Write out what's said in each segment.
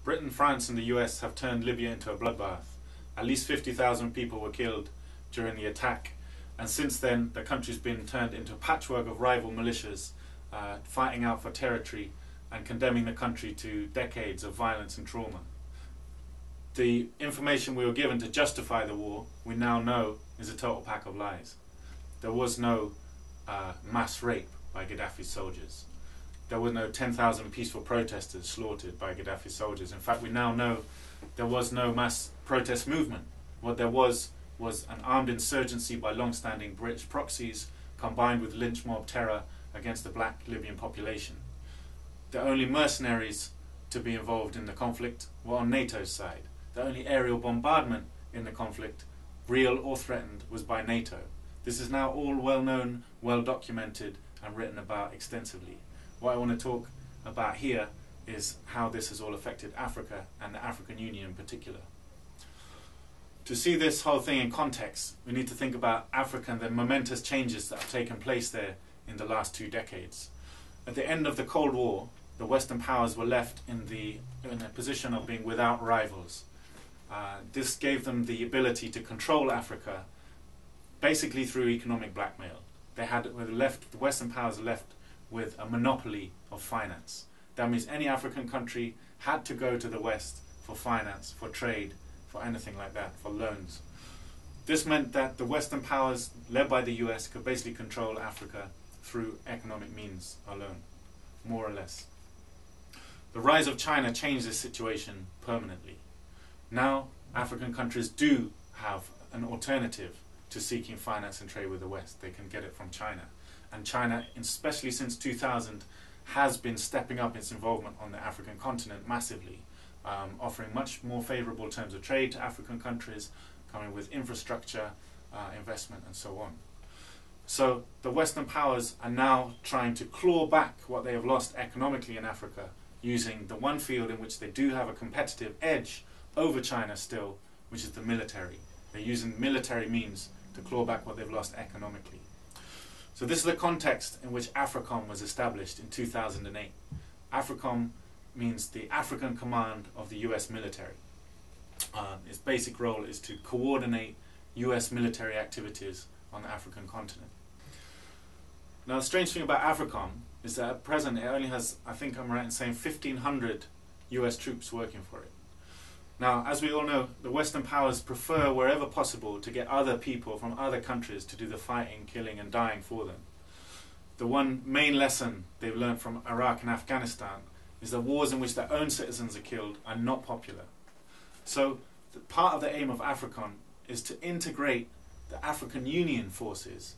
Britain, France and the US have turned Libya into a bloodbath. At least 50,000 people were killed during the attack, and since then the country's been turned into a patchwork of rival militias fighting out for territory and condemning the country to decades of violence and trauma. The information we were given to justify the war, we now know, is a total pack of lies. There was no mass rape by Gaddafi's soldiers. There were no 10,000 peaceful protesters slaughtered by Gaddafi's soldiers. In fact, we now know there was no mass protest movement. What there was an armed insurgency by long-standing British proxies combined with lynch mob terror against the black Libyan population. The only mercenaries to be involved in the conflict were on NATO's side. The only aerial bombardment in the conflict, real or threatened, was by NATO. This is now all well known, well documented and written about extensively. What I want to talk about here is how this has all affected Africa and the African Union in particular. To see this whole thing in context, we need to think about Africa and the momentous changes that have taken place there in the last 2 decades. At the end of the Cold War, the Western powers were left in a position of being without rivals. This gave them the ability to control Africa basically through economic blackmail. The Western powers left with a monopoly of finance. That means any African country had to go to the West for finance, for trade, for anything like that, for loans. This meant that the Western powers, led by the US, could basically control Africa through economic means alone, more or less. The rise of China changed this situation permanently. Now, African countries do have an alternative to seeking finance and trade with the West. They can get it from China. And China, especially since 2000, has been stepping up its involvement on the African continent massively, offering much more favorable terms of trade to African countries, coming with infrastructure, investment and so on. So the Western powers are now trying to claw back what they have lost economically in Africa, using the one field in which they do have a competitive edge over China still, which is the military. They're using military means to claw back what they've lost economically. So this is the context in which Africom was established in 2008. Africom means the African Command of the US military. Its basic role is to coordinate US military activities on the African continent. Now the strange thing about Africom is that at present it only has, I think I'm right in saying, 1,500 US troops working for it. Now, as we all know, the Western powers prefer, wherever possible, to get other people from other countries to do the fighting, killing and dying for them. The one main lesson they've learned from Iraq and Afghanistan is that wars in which their own citizens are killed are not popular. So, part of the aim of Africom is to integrate the African Union forces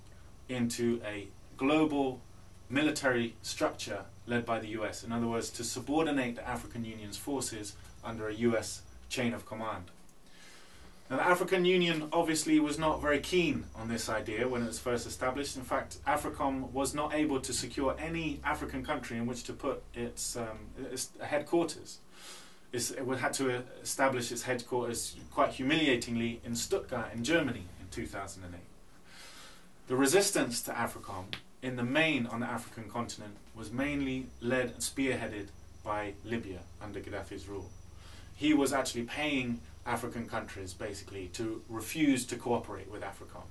into a global military structure led by the US. In other words, to subordinate the African Union's forces under a US chain of command. Now, the African Union obviously was not very keen on this idea when it was first established. In fact, Africom was not able to secure any African country in which to put its headquarters. It had to establish its headquarters, quite humiliatingly, in Stuttgart in Germany in 2008. The resistance to Africom in the main on the African continent was mainly led and spearheaded by Libya under Gaddafi's rule. He was actually paying African countries basically to refuse to cooperate with Africom.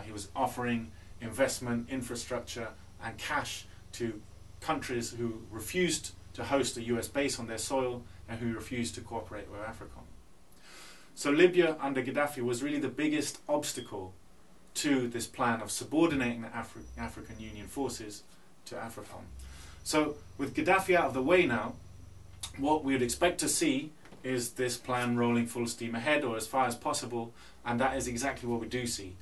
He was offering investment, infrastructure and cash to countries who refused to host a US base on their soil and who refused to cooperate with Africom. So Libya under Gaddafi was really the biggest obstacle to this plan of subordinating the African Union forces to Africom. So with Gaddafi out of the way now, what we would expect to see is this plan rolling full steam ahead, or as far as possible, and that is exactly what we do see.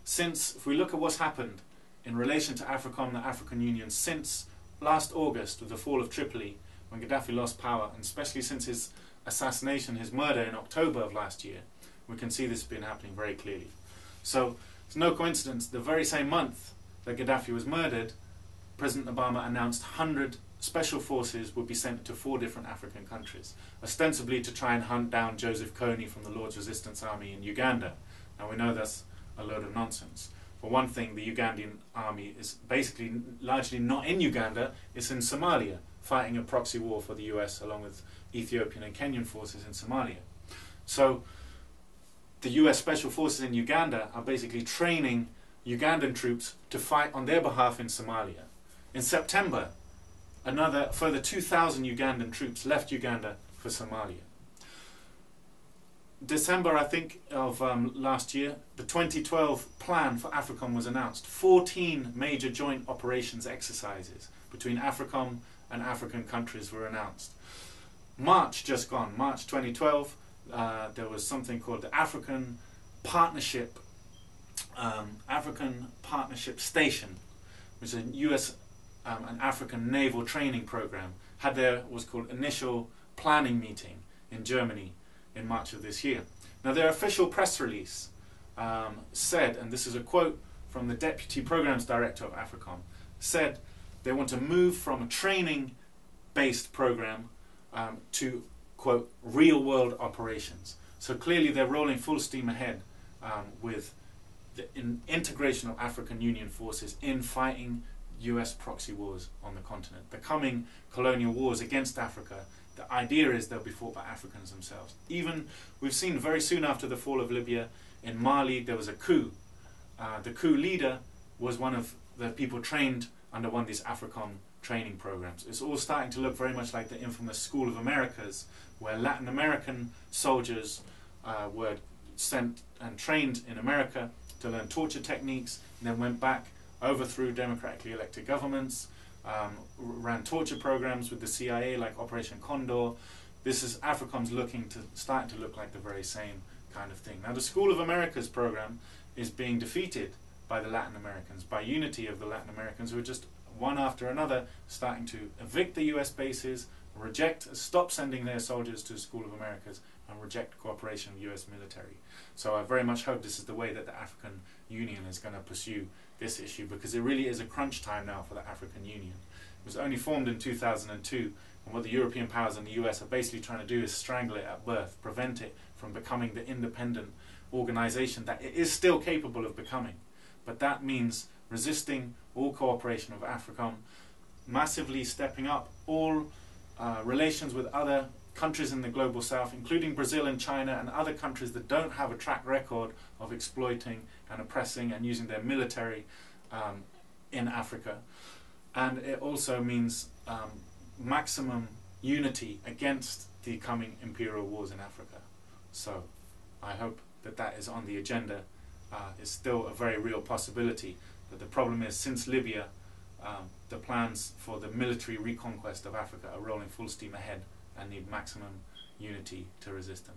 Since, if we look at what's happened in relation to Africom and the African Union since last August with the fall of Tripoli, when Gaddafi lost power, and especially since his assassination, his murder in October of last year, we can see this has been happening very clearly. So it's no coincidence, the very same month that Gaddafi was murdered, President Obama announced 100 special forces would be sent to 4 different African countries, ostensibly to try and hunt down Joseph Kony from the Lord's Resistance Army in Uganda. Now we know that's a load of nonsense. For one thing, the Ugandan army is basically largely not in Uganda, it's in Somalia, fighting a proxy war for the US along with Ethiopian and Kenyan forces in Somalia. So the US Special Forces in Uganda are basically training Ugandan troops to fight on their behalf in Somalia. In September, further 2,000 Ugandan troops left Uganda for Somalia. December, I think, of last year, the 2012 plan for Africom was announced. 14 major joint operations exercises between Africom and African countries were announced. March just gone, March 2012, there was something called the African Partnership Station, which is a US and African naval training program, had their what's called initial planning meeting in Germany in March of this year. Now their official press release said, and this is a quote from the Deputy Programs Director of Africom, said they want to move from a training-based program to, quote, real-world operations. So clearly they're rolling full steam ahead with the integration of African Union forces in fighting US proxy wars on the continent, becoming colonial wars against Africa. The idea is they'll be fought by Africans themselves. Even, we've seen very soon after the fall of Libya, in Mali there was a coup. The coup leader was one of the people trained under one of these Africom training programs. It's all starting to look very much like the infamous School of Americas, where Latin American soldiers were sent and trained in America to learn torture techniques, and then went back, overthrew democratically elected governments, ran torture programs with the CIA like Operation Condor. This is Africom's starting to look like the very same kind of thing. Now the School of Americas program is being defeated by the Latin Americans, by unity of the Latin Americans, who are just one after another starting to evict the US bases, stop sending their soldiers to the School of Americas, and reject cooperation with US military. So I very much hope this is the way that the African Union is going to pursue this issue, because it really is a crunch time now for the African Union. It was only formed in 2002, and what the European powers and the US are basically trying to do is strangle it at birth, prevent it from becoming the independent organization that it is still capable of becoming. But that means resisting all cooperation of Africom, massively stepping up all relations with other countries in the global south, including Brazil and China and other countries that don't have a track record of exploiting and oppressing and using their military in Africa. And it also means maximum unity against the coming imperial wars in Africa. So I hope that that is on the agenda. It's still a very real possibility, but the problem is, since Libya, the plans for the military reconquest of Africa are rolling full steam ahead and need maximum unity to resist them.